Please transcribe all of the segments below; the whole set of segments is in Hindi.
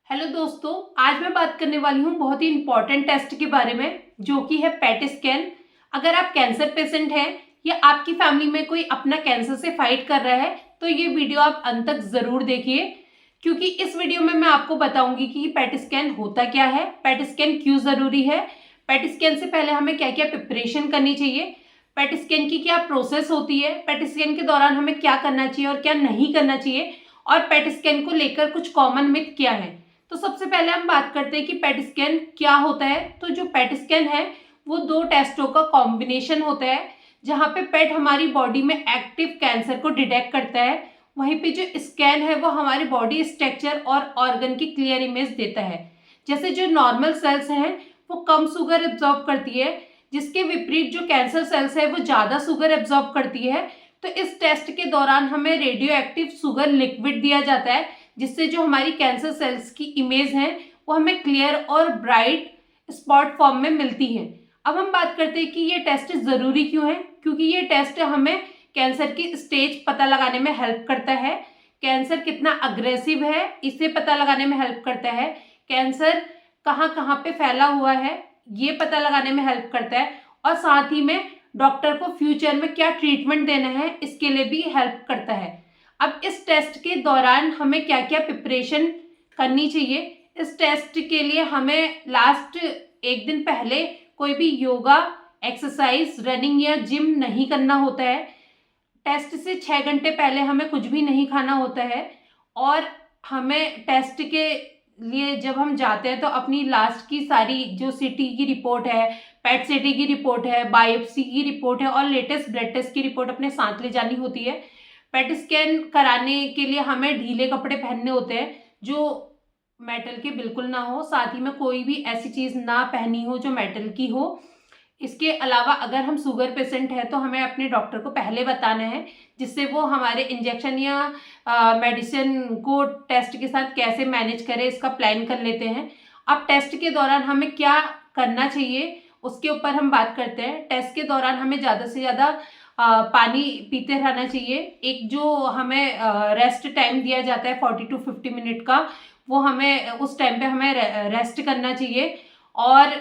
हेलो दोस्तों, आज मैं बात करने वाली हूँ बहुत ही इम्पोर्टेंट टेस्ट के बारे में जो कि है पेट स्कैन। अगर आप कैंसर पेशेंट हैं या आपकी फैमिली में कोई अपना कैंसर से फाइट कर रहा है तो ये वीडियो आप अंत तक ज़रूर देखिए, क्योंकि इस वीडियो में मैं आपको बताऊंगी कि पेट स्कैन होता क्या है, पेट स्कैन क्यों ज़रूरी है, पेट स्कैन से पहले हमें क्या क्या प्रिपरेशन करनी चाहिए, पेट स्कैन की क्या प्रोसेस होती है, पेट स्कैन के दौरान हमें क्या करना चाहिए और क्या नहीं करना चाहिए, और पेट स्कैन को लेकर कुछ कॉमन मिथ क्या है। तो सबसे पहले हम बात करते हैं कि पेट स्कैन क्या होता है। तो जो पेट स्कैन है वो दो टेस्टों का कॉम्बिनेशन होता है, जहाँ पे पेट हमारी बॉडी में एक्टिव कैंसर को डिटेक्ट करता है, वहीं पे जो स्कैन है वो हमारी बॉडी स्ट्रक्चर और ऑर्गन की क्लियर इमेज देता है। जैसे जो नॉर्मल सेल्स हैं वो कम शुगर एब्जॉर्ब करती है, जिसके विपरीत जो कैंसर सेल्स है वो ज़्यादा शुगर एब्जॉर्ब करती है। तो इस टेस्ट के दौरान हमें रेडियो एक्टिव शुगर लिक्विड दिया जाता है, जिससे जो हमारी कैंसर सेल्स की इमेज है वो हमें क्लियर और ब्राइट स्पॉट फॉर्म में मिलती है। अब हम बात करते हैं कि ये टेस्ट ज़रूरी क्यों है। क्योंकि ये टेस्ट हमें कैंसर की स्टेज पता लगाने में हेल्प करता है, कैंसर कितना अग्रेसिव है इसे पता लगाने में हेल्प करता है, कैंसर कहाँ कहाँ पे फैला हुआ है ये पता लगाने में हेल्प करता है, और साथ ही में डॉक्टर को फ्यूचर में क्या ट्रीटमेंट देना है इसके लिए भी हेल्प करता है। अब इस टेस्ट के दौरान हमें क्या क्या प्रिपरेशन करनी चाहिए। इस टेस्ट के लिए हमें लास्ट एक दिन पहले कोई भी योगा, एक्सरसाइज, रनिंग या जिम नहीं करना होता है। टेस्ट से 6 घंटे पहले हमें कुछ भी नहीं खाना होता है, और हमें टेस्ट के लिए जब हम जाते हैं तो अपनी लास्ट की सारी जो सीटी की रिपोर्ट है, पेट सीटी की रिपोर्ट है, बायोप्सी की रिपोर्ट है और लेटेस्ट ब्लड टेस्ट की रिपोर्ट अपने साथ ले जानी होती है। पेट स्कैन कराने के लिए हमें ढीले कपड़े पहनने होते हैं जो मेटल के बिल्कुल ना हो, साथ ही में कोई भी ऐसी चीज़ ना पहनी हो जो मेटल की हो। इसके अलावा अगर हम शुगर पेशेंट है तो हमें अपने डॉक्टर को पहले बताना है, जिससे वो हमारे इंजेक्शन या मेडिसिन को टेस्ट के साथ कैसे मैनेज करें इसका प्लान कर लेते हैं। अब टेस्ट के दौरान हमें क्या करना चाहिए उसके ऊपर हम बात करते हैं। टेस्ट के दौरान हमें ज़्यादा से ज़्यादा पानी पीते रहना चाहिए। एक जो हमें रेस्ट टाइम दिया जाता है 40 to 50 मिनट का, वो हमें उस टाइम पे हमें रेस्ट करना चाहिए। और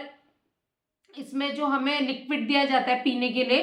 इसमें जो हमें लिक्विड दिया जाता है पीने के लिए,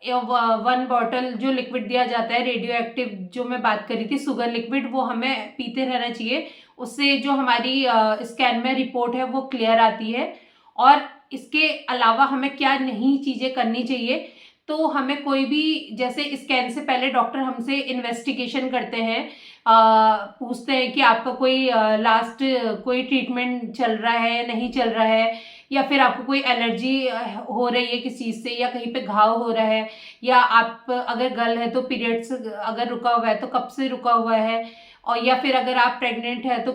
1 बॉटल जो लिक्विड दिया जाता है रेडियो एक्टिव, जो मैं बात करी थी शुगर लिक्विड, वो हमें पीते रहना चाहिए। उससे जो हमारी स्कैन में रिपोर्ट है वो क्लियर आती है। और इसके अलावा हमें क्या नहीं चीज़ें करनी चाहिए, तो हमें कोई भी, जैसे स्कैन से पहले डॉक्टर हमसे इन्वेस्टिगेशन करते हैं, पूछते हैं कि आपका कोई लास्ट कोई ट्रीटमेंट चल रहा है या नहीं चल रहा है, या फिर आपको कोई एलर्जी हो रही है किसी चीज़ से, या कहीं पे घाव हो रहा है, या आप अगर गर्ल है तो पीरियड्स अगर रुका हुआ है तो कब से रुका हुआ है, और या फिर अगर आप प्रेग्नेंट है तो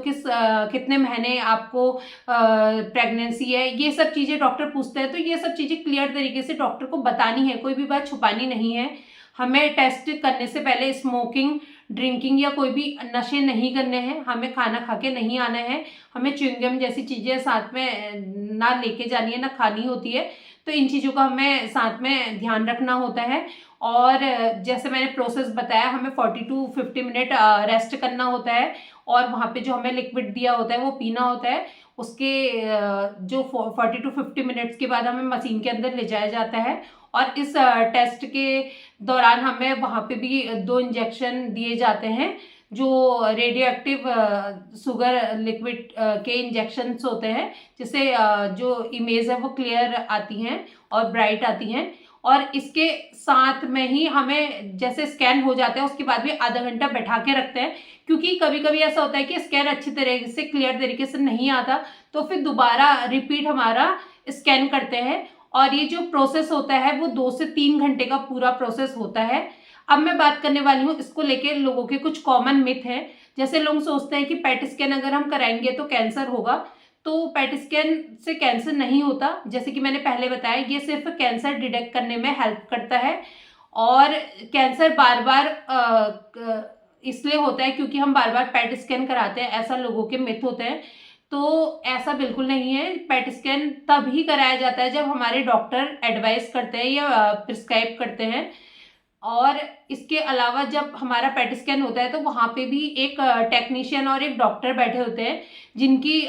कितने महीने आपको प्रेगनेंसी है, ये सब चीज़ें डॉक्टर पूछते हैं। तो ये सब चीज़ें क्लियर तरीके से डॉक्टर को बतानी है, कोई भी बात छुपानी नहीं है। हमें टेस्ट करने से पहले स्मोकिंग, ड्रिंकिंग या कोई भी नशे नहीं करने हैं, हमें खाना खा के नहीं आना है, हमें च्युइंगम जैसी चीज़ें साथ में ना लेके जानी है ना खानी होती है। तो इन चीज़ों का हमें साथ में ध्यान रखना होता है। और जैसे मैंने प्रोसेस बताया, हमें 40 to 50 मिनट रेस्ट करना होता है, और वहाँ पे जो हमें लिक्विड दिया होता है वो पीना होता है। उसके जो 40 to 50 मिनट्स के बाद हमें मशीन के अंदर ले जाया जाता है, और इस टेस्ट के दौरान हमें वहाँ पे भी 2 इंजेक्शन दिए जाते हैं, जो रेडियो एक्टिव शुगर लिक्विड के इंजेक्शन्स होते हैं, जिससे जो इमेज है वो क्लियर आती हैं और ब्राइट आती हैं। और इसके साथ में ही हमें जैसे स्कैन हो जाता है उसके बाद भी आधा घंटा बैठा के रखते हैं, क्योंकि कभी कभी ऐसा होता है कि स्कैन अच्छी तरह से क्लियर तरीके से नहीं आता, तो फिर दोबारा रिपीट हमारा स्कैन करते हैं। और ये जो प्रोसेस होता है वो 2 से 3 घंटे का पूरा प्रोसेस होता है। अब मैं बात करने वाली हूँ इसको लेके लोगों के कुछ कॉमन मिथ हैं। जैसे लोग सोचते हैं कि पेट स्कैन अगर हम कराएंगे तो कैंसर होगा, तो पेट स्कैन से कैंसर नहीं होता। जैसे कि मैंने पहले बताया, ये सिर्फ कैंसर डिटेक्ट करने में हेल्प करता है, और कैंसर बार बार इसलिए होता है क्योंकि हम बार बार पेट स्कैन कराते हैं, ऐसा लोगों के मिथ होते हैं। तो ऐसा बिल्कुल नहीं है। पेट स्कैन तभी कराया जाता है जब हमारे डॉक्टर एडवाइस करते हैं या प्रिस्क्राइब करते हैं। और इसके अलावा जब हमारा पेट स्कैन होता है तो वहाँ पे भी एक टेक्नीशियन और एक डॉक्टर बैठे होते हैं जिनकी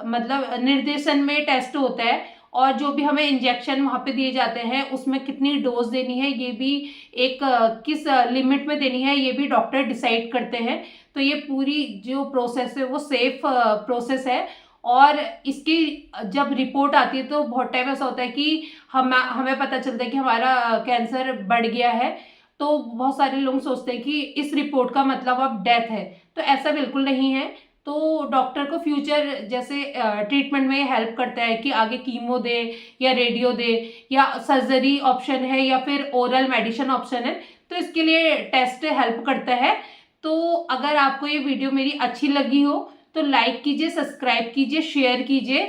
मतलब निर्देशन में टेस्ट होता है, और जो भी हमें इंजेक्शन वहाँ पे दिए जाते हैं उसमें कितनी डोज देनी है ये भी एक किस लिमिट में देनी है ये भी डॉक्टर डिसाइड करते हैं। तो ये पूरी जो प्रोसेस है वो सेफ प्रोसेस है। और इसकी जब रिपोर्ट आती है तो बहुत टाइम ऐसा होता है कि हमें पता चलता है कि हमारा कैंसर बढ़ गया है, तो बहुत सारे लोग सोचते हैं कि इस रिपोर्ट का मतलब अब डेथ है। तो ऐसा बिल्कुल नहीं है। तो डॉक्टर को फ्यूचर जैसे ट्रीटमेंट में हेल्प करता है कि आगे कीमो दे या रेडियो दे या सर्जरी ऑप्शन है या फिर ओरल मेडिसिन ऑप्शन है, तो इसके लिए टेस्ट हेल्प करता है। तो अगर आपको ये वीडियो मेरी अच्छी लगी हो तो लाइक कीजिए, सब्सक्राइब कीजिए, शेयर कीजिए।